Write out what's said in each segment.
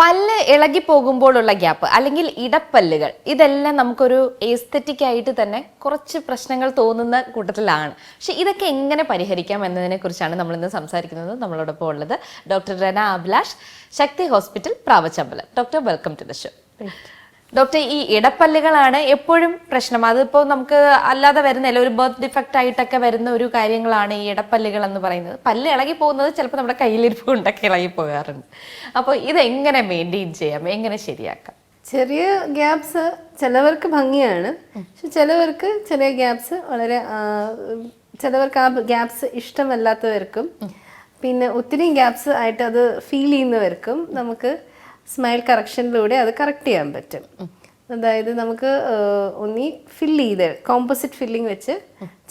പല്ല് ഇളകി പോകുമ്പോഴുള്ള ഗ്യാപ്പ് അല്ലെങ്കിൽ ഇടപ്പല്ലുകൾ ഇതെല്ലാം നമുക്കൊരു എസ്തെറ്റിക് ആയിട്ട് തന്നെ കുറച്ച് പ്രശ്നങ്ങൾ തോന്നുന്ന കൂട്ടത്തിലാണ്. പക്ഷെ ഇതൊക്കെ എങ്ങനെ പരിഹരിക്കാം എന്നതിനെ കുറിച്ചാണ് നമ്മൾ ഇന്ന് സംസാരിക്കുന്നത്. നമ്മളോടൊപ്പം ഉള്ളത് doctor Rana Abhilash, Shakti hospital, Pravachambalam. Doctor, welcome to the show. Doctor, ഈ ഇടപ്പല്ലുകളാണ് എപ്പോഴും പ്രശ്നം. അതിപ്പോൾ നമുക്ക് അല്ലാതെ വരുന്നില്ല, ഒരു ബർത്ത് ഡിഫക്റ്റ് ആയിട്ടൊക്കെ വരുന്ന ഒരു കാര്യങ്ങളാണ് ഈ ഇടപ്പല്ലുകൾ എന്ന് പറയുന്നത്. പല്ല് ഇളകി പോകുന്നത് ചിലപ്പോൾ നമ്മുടെ കയ്യിലിരിപ്പ് കൊണ്ടൊക്കെ ഇളകി പോകാറുണ്ട്. അപ്പോൾ ഇതെങ്ങനെ മെയിൻറ്റെയിൻ ചെയ്യാം, എങ്ങനെ ശരിയാക്കാം? ചെറിയ ഗ്യാപ്സ് ചിലവർക്ക് ഭംഗിയാണ്, പക്ഷെ ചിലവർക്ക് ചെറിയ ഗ്യാപ്സ് വളരെ ചിലവർക്ക് ആ ഗ്യാപ്സ് ഇഷ്ടമല്ലാത്തവർക്കും പിന്നെ ഒത്തിരി ഗ്യാപ്സ് ആയിട്ട് അത് ഫീൽ ചെയ്യുന്നവർക്കും നമുക്ക് സ്മൈൽ കറക്ഷനിലൂടെ അത് കറക്റ്റ് ചെയ്യാൻ പറ്റും. അതായത് നമുക്ക് ഒന്നി ഫില്ല് ചെയ്ത് കോമ്പോസിറ്റ് ഫില്ലിങ് വെച്ച്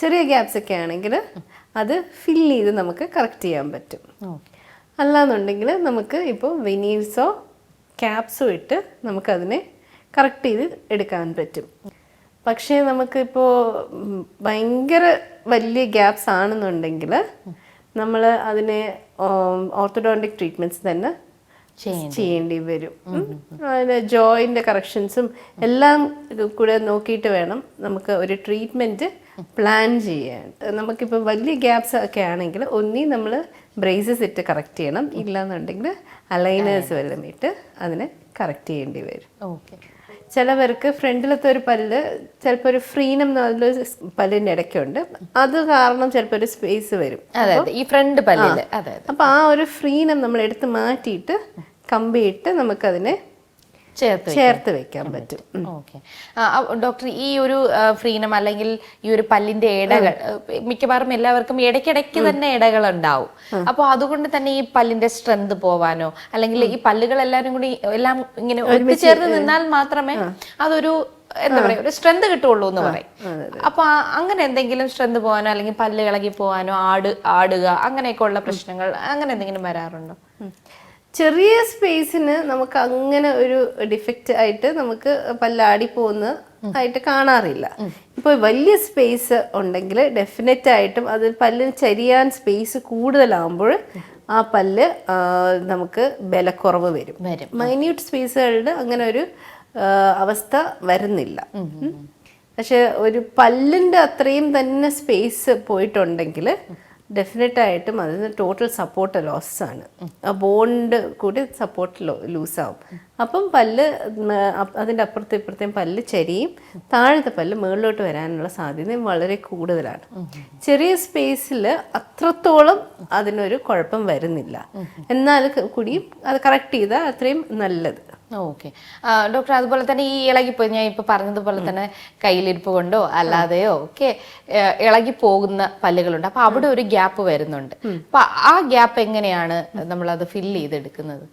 ചെറിയ ഗ്യാപ്സ് ഒക്കെ ആണെങ്കിൽ അത് ഫില്ല് ചെയ്ത് നമുക്ക് കറക്റ്റ് ചെയ്യാൻ പറ്റും. അല്ലാന്നുണ്ടെങ്കിൽ നമുക്ക് ഇപ്പോൾ വെനീർസോ ക്യാപ്സോ ഇട്ട് നമുക്കതിനെ കറക്റ്റ് ചെയ്ത് എടുക്കാൻ പറ്റും. പക്ഷേ നമുക്കിപ്പോൾ ഭയങ്കര വലിയ ഗ്യാപ്സ് ആണെന്നുണ്ടെങ്കിൽ നമ്മൾ അതിനെ ഓർത്തോഡോണ്ടിക് ട്രീറ്റ്മെൻറ്റ്സ് തന്നെ ചെയ്യേണ്ടി വരും. അതിന് ജോയിൻ്റെ കറക്ഷൻസും എല്ലാം കൂടെ നോക്കിയിട്ട് വേണം നമുക്ക് ഒരു ട്രീറ്റ്മെൻറ്റ് പ്ലാൻ ചെയ്യാൻ. നമുക്കിപ്പോൾ വലിയ ഗ്യാപ്സ് ഒക്കെ ആണെങ്കിൽ ഒന്നി നമ്മൾ ബ്രേസസ് ഇട്ട് കറക്റ്റ് ചെയ്യണം, ഇല്ലാന്നുണ്ടെങ്കിൽ അലൈനേഴ്സ് വല്ലതും ഇട്ട് അതിനെ കറക്റ്റ് ചെയ്യേണ്ടി വരും. ഓക്കെ. ചിലവർക്ക് ഫ്രണ്ടിലത്തെ ഒരു പല്ല് ചിലപ്പോൾ ഒരു ഫ്രീനം എന്ന് പറഞ്ഞൊരു പല്ലിൻ്റെ ഇടയ്ക്കുണ്ട്, അത് കാരണം ചിലപ്പോൾ ഒരു സ്പേസ് വരും ഈ ഫ്രണ്ട് പല്ലില്. അപ്പൊ ആ ഒരു ഫ്രീനം നമ്മൾ എടുത്ത് മാറ്റിയിട്ട് കമ്പിയിട്ട് നമുക്കതിനെ ചേർത്ത് വെക്കാൻ പറ്റും. ഓക്കെ. ഡോക്ടർ, ഈ ഒരു ഫ്രീനം അല്ലെങ്കിൽ ഈ ഒരു പല്ലിന്റെ ഇടകൾ മിക്കവാറും എല്ലാവർക്കും ഇടയ്ക്കിടയ്ക്ക് തന്നെ ഇടകൾ ഉണ്ടാവും. അപ്പോൾ അതുകൊണ്ട് തന്നെ ഈ പല്ലിന്റെ സ്ട്രെങ്ത് പോവാനോ അല്ലെങ്കിൽ ഈ പല്ലുകൾ എല്ലാവരും കൂടി എല്ലാം ഇങ്ങനെ ഒത്തുചേർന്ന് നിന്നാൽ മാത്രമേ അതൊരു എന്താ പറയാ ഒരു സ്ട്രെങ്ത് കിട്ടുള്ളൂ എന്ന് പറയും. അപ്പൊ അങ്ങനെ എന്തെങ്കിലും സ്ട്രെങ്ത് പോകാനോ അല്ലെങ്കിൽ പല്ല് ഇളകി പോകാനോ ആടുക അങ്ങനെയൊക്കെ ഉള്ള പ്രശ്നങ്ങൾ അങ്ങനെ എന്തെങ്കിലും വരാറുണ്ടോ? ചെറിയ സ്പേസിന് നമുക്ക് അങ്ങനെ ഒരു ഡിഫക്റ്റ് ആയിട്ട് നമുക്ക് പല്ലാടി പോകുന്ന ആയിട്ട് കാണാറില്ല. ഇപ്പോൾ വലിയ സ്പേസ് ഉണ്ടെങ്കിൽ ഡെഫിനറ്റ് ആയിട്ടും അത് പല്ലിന് ചരിയാൻ സ്പേസ് കൂടുതലാകുമ്പോൾ ആ പല്ല് നമുക്ക് ബലക്കുറവ് വരും. മൈന്യൂട്ട് സ്പേസുകളുടെ അങ്ങനെ ഒരു അവസ്ഥ വരുന്നില്ല. പക്ഷെ ഒരു പല്ലിൻ്റെ അത്രയും തന്നെ സ്പേസ് പോയിട്ടുണ്ടെങ്കിൽ ഡെഫിനറ്റ് ആയിട്ടും അതിന് ടോട്ടൽ സപ്പോർട്ട് ലോസ് ആണ്. ആ ബോണ്ട് കൂടി സപ്പോർട്ട് ലൂസാവും. അപ്പം പല്ല് അതിൻ്റെ അപ്പുറത്തും ഇപ്പുറത്തേയും പല്ല് ചരിയും, താഴത്തെ പല്ല് മുകളിലോട്ട് വരാനുള്ള സാധ്യതയും വളരെ കൂടുതലാണ്. ചെറിയ സ്പേസിൽ അത്രത്തോളം അതിനൊരു കുഴപ്പം വരുന്നില്ല, എന്നാൽ കൂടിയും അത് കറക്റ്റ് ചെയ്താൽ അത്രയും നല്ലത്. ഓക്കെ. ഡോക്ടർ, അതുപോലെ തന്നെ ഈ ഇളകിപ്പോയി ഞാൻ ഇപ്പൊ പറഞ്ഞതുപോലെ തന്നെ കയ്യിലിരിപ്പ് കൊണ്ടോ അല്ലാതെയോ ഒക്കെ ഇളകി പോകുന്ന പല്ലുകളുണ്ട്. അപ്പൊ അവിടെ ഒരു ഗ്യാപ്പ് വരുന്നുണ്ട്. അപ്പൊ ആ ഗ്യാപ്പ് എങ്ങനെയാണ് നമ്മൾ അത് ഫില്ല് ചെയ്തെടുക്കുന്നത്?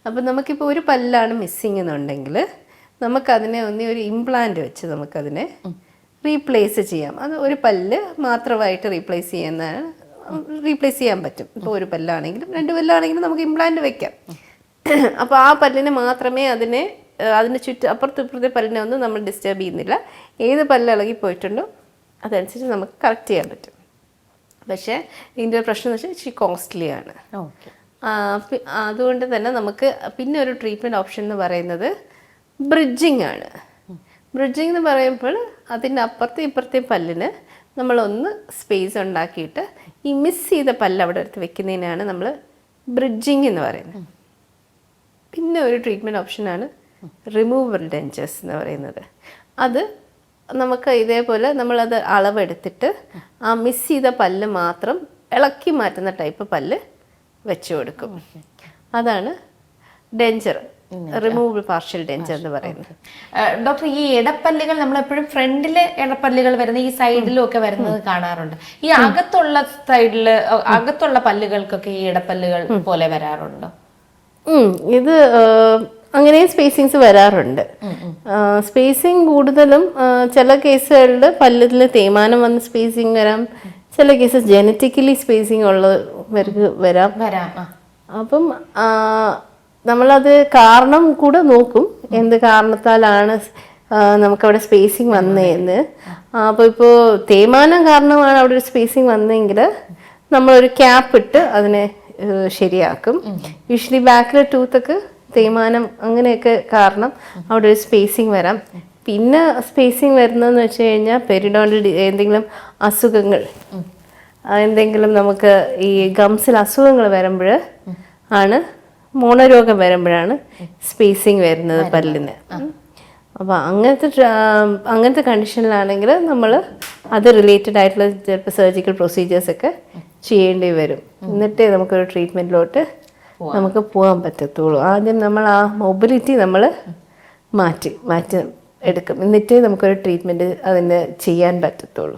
അപ്പൊ നമുക്കിപ്പോൾ ഒരു പല്ലാണ് മിസ്സിങ് എന്നുണ്ടെങ്കിൽ നമുക്കതിനെ ഒരു ഇംപ്ലാന്റ് വെച്ച് നമുക്കതിനെ റീപ്ലേസ് ചെയ്യാം. അത് ഒരു പല്ല് മാത്രമായിട്ട് റീപ്ലേസ് ചെയ്യാൻ പറ്റും. ഇപ്പോൾ ഒരു പല്ലാണെങ്കിലും 2 പല്ലാണെങ്കിലും നമുക്ക് ഇംപ്ലാന്റ് വെക്കാം. അപ്പോൾ ആ പല്ലിന് മാത്രമേ അതിന് ചുറ്റും അപ്പുറത്തും ഇപ്പുറത്തെ പല്ലിനെ ഒന്നും നമ്മൾ ഡിസ്റ്റർബ് ചെയ്യുന്നില്ല. ഏത് പല്ല് ഇളകി പോയിട്ടുണ്ടോ അതനുസരിച്ച് നമുക്ക് കറക്റ്റ് ചെയ്യാൻ പറ്റും. പക്ഷേ ഇതിൻ്റെ ഒരു പ്രശ്നം എന്ന് വെച്ചാൽ ഇച്ചിരി കോസ്റ്റ്ലി ആണ്. അതുകൊണ്ട് തന്നെ നമുക്ക് പിന്നെ ഒരു ട്രീറ്റ്മെൻറ്റ് ഓപ്ഷൻ എന്ന് പറയുന്നത് ബ്രിഡ്ജിങ് ആണ്. ബ്രിഡ്ജിങ് എന്ന് പറയുമ്പോൾ അതിൻ്റെ അപ്പുറത്തെ ഇപ്പുറത്തെ പല്ലിന് നമ്മളൊന്ന് സ്പേസ് ഉണ്ടാക്കിയിട്ട് ഈ മിസ് ചെയ്ത പല്ല് അവിടെ എടുത്ത് വെക്കുന്നതിനാണ് നമ്മൾ ബ്രിഡ്ജിങ് എന്ന് പറയുന്നത്. പിന്നെ ഒരു ട്രീറ്റ്മെൻറ്റ് ഓപ്ഷനാണ് റിമൂവൽ ഡെഞ്ചേഴ്സ് എന്ന് പറയുന്നത്. അത് നമുക്ക് ഇതേപോലെ നമ്മളത് അളവെടുത്തിട്ട് ആ മിസ് ചെയ്ത പല്ല് മാത്രം ഇളക്കി മാറ്റുന്ന ടൈപ്പ് പല്ല് വെച്ച് കൊടുക്കും. അതാണ് ഡെഞ്ചർ, റിമൂവൽ പാർഷ്യൽ ഡെഞ്ചർ എന്ന് പറയുന്നത്. ഡോക്ടർ, ഈ ഇടപ്പല്ലുകൾ നമ്മളെപ്പോഴും ഫ്രണ്ടിലെ ഇടപ്പല്ലുകൾ വരുന്ന ഈ സൈഡിലും ഒക്കെ വരുന്നത് കാണാറുണ്ട്. ഈ അകത്തുള്ള പല്ലുകൾക്കൊക്കെ ഈ ഇടപ്പല്ലുകൾ പോലെ വരാറുണ്ടോ? ഇത് അങ്ങനെയും സ്പേസിങ്സ് വരാറുണ്ട്. സ്പേസിങ് കൂടുതലും ചില കേസുകളിൽ പല്ലിൽ തേയ്മാനം വന്ന് സ്പേസിങ് വരാം, ചില കേസസ് ജനറ്റിക്കലി സ്പേസിങ് ഉള്ളവർക്ക് വരാം. അപ്പം നമ്മളത് കാരണം കൂടെ നോക്കും, എന്ത് കാരണത്താലാണ് നമുക്കവിടെ സ്പേസിങ് വന്നതെന്ന്. അപ്പോൾ ഇപ്പോൾ തേയ്മാനം കാരണമാണ് അവിടെ ഒരു സ്പേസിങ് വന്നതെങ്കിൽ നമ്മളൊരു ക്യാപ്പ് ഇട്ട് അതിനെ ശരിയാക്കും. യൂഷ്വലി ബാക്കിലെ ടൂത്തൊക്കെ തേയ്മാനം അങ്ങനെയൊക്കെ കാരണം അവിടെ ഒരു സ്പേസിങ് വരാം. പിന്നെ സ്പേസിങ് വരുന്നതെന്ന് വെച്ച് കഴിഞ്ഞാൽ പെരിഡോണ്ടൽ എന്തെങ്കിലും അസുഖങ്ങൾ, എന്തെങ്കിലും നമുക്ക് ഈ ഗംസിൽ അസുഖങ്ങൾ വരുമ്പോൾ ആണ്, മോണരോഗം വരുമ്പോഴാണ് സ്പേസിങ് വരുന്നത് പല്ലിന്. അപ്പോൾ അങ്ങനത്തെ കണ്ടീഷനിലാണെങ്കിൽ നമ്മൾ അത് റിലേറ്റഡ് ആയിട്ടുള്ള ചിലപ്പോൾ സർജിക്കൽ പ്രൊസീജിയേഴ്സൊക്കെ ചെയ്യേണ്ടി വരും. എന്നിട്ടേ നമുക്കൊരു ട്രീറ്റ്മെൻറ്റിലോട്ട് നമുക്ക് പോകാൻ പറ്റത്തുള്ളൂ. ആദ്യം നമ്മൾ ആ മൊബിലിറ്റി നമ്മൾ മാറ്റി എടുക്കും, എന്നിട്ടേ നമുക്കൊരു ട്രീറ്റ്മെൻറ്റ് അതിന് ചെയ്യാൻ പറ്റത്തുള്ളൂ.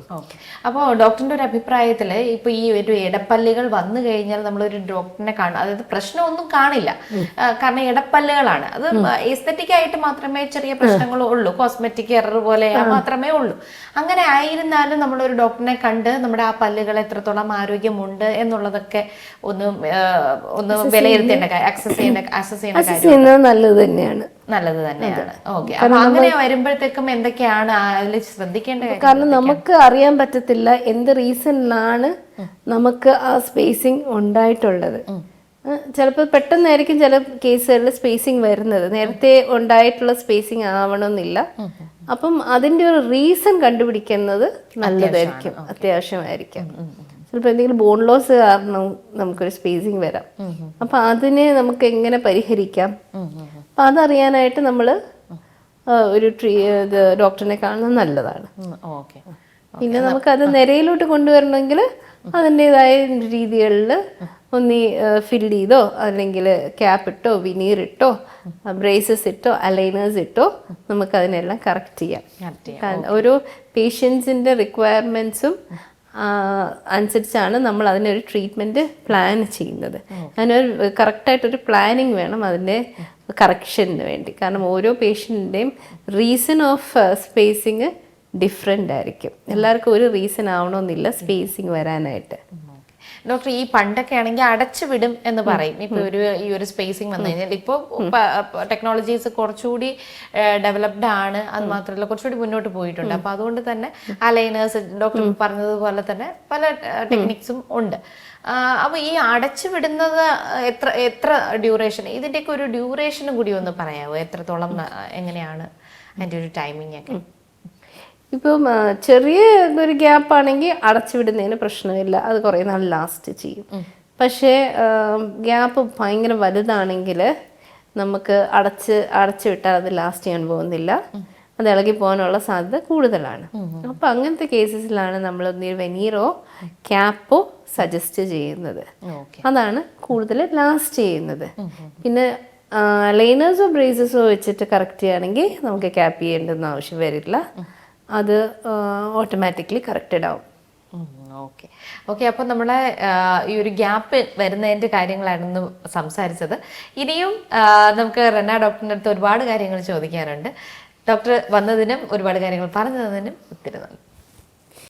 അപ്പോൾ ഡോക്ടറിൻ്റെ ഒരു അഭിപ്രായത്തിൽ ഇപ്പോൾ ഈ ഒരു ഇടപ്പല്ലുകൾ വന്നു കഴിഞ്ഞാൽ നമ്മളൊരു ഡോക്ടറിനെ കാണും, അതായത് പ്രശ്നമൊന്നും കാണില്ല, കാരണം ഇടപ്പല്ലുകളാണ്, അത് എസ്തെറ്റിക് ആയിട്ട് മാത്രമേ ചെറിയ പ്രശ്നങ്ങളും ഉള്ളൂ, കോസ്മെറ്റിക് എറർ പോലെ മാത്രമേ ഉള്ളൂ. അങ്ങനെ ആയിരുന്നാലും നമ്മളൊരു ഡോക്ടറിനെ കണ്ട് നമ്മുടെ ആ പല്ലുകൾ എത്രത്തോളം ആരോഗ്യമുണ്ട് എന്നുള്ളതൊക്കെ ഒന്ന് വിലയിരുത്തേണ്ട കാര്യം, അസസ് ചെയ്യേണ്ട കാര്യം നല്ലത് തന്നെയാണ്. ഓക്കെ. അപ്പൊ അങ്ങനെ വരുമ്പോഴത്തേക്കും എന്തൊക്കെയാണ് അതിൽ ശ്രദ്ധിക്കേണ്ട കാര്യം? കാരണം നമുക്ക് അറിയാൻ പറ്റത്തില്ല എന്ത് റീസണിലാണ് നമുക്ക് ആ സ്പേസിങ് ഉണ്ടായിട്ടുള്ളത്. ചിലപ്പോൾ പെട്ടെന്നായിരിക്കും ചില കേസുകളിൽ സ്പേസിങ് വരുന്നത്, നേരത്തെ ഉണ്ടായിട്ടുള്ള സ്പേസിങ് ആവണമെന്നില്ല. അപ്പം അതിൻ്റെ ഒരു റീസൺ കണ്ടുപിടിക്കുന്നത് നല്ലതായിരിക്കും, അത്യാവശ്യമായിരിക്കും. ചിലപ്പോൾ എന്തെങ്കിലും ബോൺ ലോസ് കാരണം നമുക്കൊരു സ്പേസിങ് വരാം. അപ്പം അതിനെ നമുക്ക് എങ്ങനെ പരിഹരിക്കാം, അപ്പം അതറിയാനായിട്ട് നമ്മൾ ഒരു ഡോക്ടറിനെ കാണുന്നത് നല്ലതാണ്. പിന്നെ നമുക്കത് നിരയിലോട്ട് കൊണ്ടുവരണമെങ്കിൽ അതിൻ്റെതായ രീതികളിൽ ഒന്നി ഫിൽ ചെയ്തോ അല്ലെങ്കിൽ ക്യാപ്പ് ഇട്ടോ വിനീർ ഇട്ടോ ബ്രേസസ് ഇട്ടോ അലൈനേഴ്സ് ഇട്ടോ നമുക്കതിനെല്ലാം കറക്റ്റ് ചെയ്യാം. ഓരോ പേഷ്യൻസിൻ്റെ റിക്വയർമെൻറ്റ്സും അനുസരിച്ചാണ് നമ്മൾ അതിനൊരു ട്രീറ്റ്മെൻറ്റ് പ്ലാൻ ചെയ്യുന്നത്. അതിനൊരു കറക്റ്റായിട്ടൊരു പ്ലാനിങ് വേണം അതിൻ്റെ കറക്ഷന് വേണ്ടി. കാരണം ഓരോ പേഷ്യൻറ്റിൻ്റെയും റീസൺ ഓഫ് സ്പേസിങ് ഡിഫറെൻ്റ് ആയിരിക്കും. എല്ലാവർക്കും ഒരു റീസൺ ആവണമെന്നില്ല സ്പേസിങ് വരാനായിട്ട്. ഡോക്ടർ, ഈ പണ്ടൊക്കെ ആണെങ്കിൽ അടച്ചു വിടും എന്ന് പറയും. ഇപ്പൊ ഈ ഒരു സ്പേസിങ് വന്നു കഴിഞ്ഞാൽ ഇപ്പോൾ ടെക്നോളജീസ് കുറച്ചുകൂടി ഡെവലപ്ഡ് ആണ്, അത് മാത്രമല്ല കുറച്ചുകൂടി മുന്നോട്ട് പോയിട്ടുണ്ട്. അപ്പൊ അതുകൊണ്ട് തന്നെ അലൈനേഴ്സ് ഡോക്ടർ പറഞ്ഞതുപോലെ തന്നെ പല ടെക്നിക്സും ഉണ്ട്. അപ്പൊ ഈ അടച്ചു വിടുന്നത് എത്ര ഡ്യൂറേഷൻ, ഇതിന്റെയൊക്കെ ഒരു ഡ്യൂറേഷനും കൂടി ഒന്ന് പറയാമോ? എത്രത്തോളം, എങ്ങനെയാണ് അതിന്റെ ഒരു ടൈമിംഗ് ഒക്കെ? ഇപ്പം ചെറിയ ഒരു ഗ്യാപ്പ് ആണെങ്കിൽ അടച്ചുവിടുന്നതിന് പ്രശ്നമില്ല, അത് കുറേ നാൾ ലാസ്റ്റ് ചെയ്യും. പക്ഷേ ഗ്യാപ്പ് ഭയങ്കര വലുതാണെങ്കിൽ നമുക്ക് അടച്ചു വിട്ടാൽ അത് ലാസ്റ്റ് ചെയ്യാൻ പോകുന്നില്ല, അത് ഇളകി പോകാനുള്ള സാധ്യത കൂടുതലാണ്. അപ്പം അങ്ങനത്തെ കേസസിലാണ് നമ്മൾ വെനീറോ ക്യാപ്പോ സജസ്റ്റ് ചെയ്യുന്നത്. അതാണ് കൂടുതൽ ലാസ്റ്റ് ചെയ്യുന്നത്. പിന്നെ ലൈനേഴ്സോ ബ്രേസസോ വെച്ചിട്ട് കറക്റ്റ് ചെയ്യുകയാണെങ്കിൽ നമുക്ക് ക്യാപ്പ് ചെയ്യേണ്ടെന്ന് ആവശ്യം വരില്ല, അത് ഓട്ടോമാറ്റിക്കലി കറക്റ്റഡ് ആവും. ഓക്കെ. അപ്പോൾ നമ്മളെ ഈ ഒരു ഗ്യാപ്പ് വരുന്നതിൻ്റെ കാര്യങ്ങളായിരുന്നു സംസാരിച്ചത്. ഇനിയും നമുക്ക് റെന ഡോക്ടറിൻ്റെ അടുത്ത് ഒരുപാട് കാര്യങ്ങൾ ചോദിക്കാനുണ്ട്. ഡോക്ടർ വന്നതിനും ഒരുപാട് കാര്യങ്ങൾ പറഞ്ഞു തന്നതിനും ഒത്തിരി നന്ദി.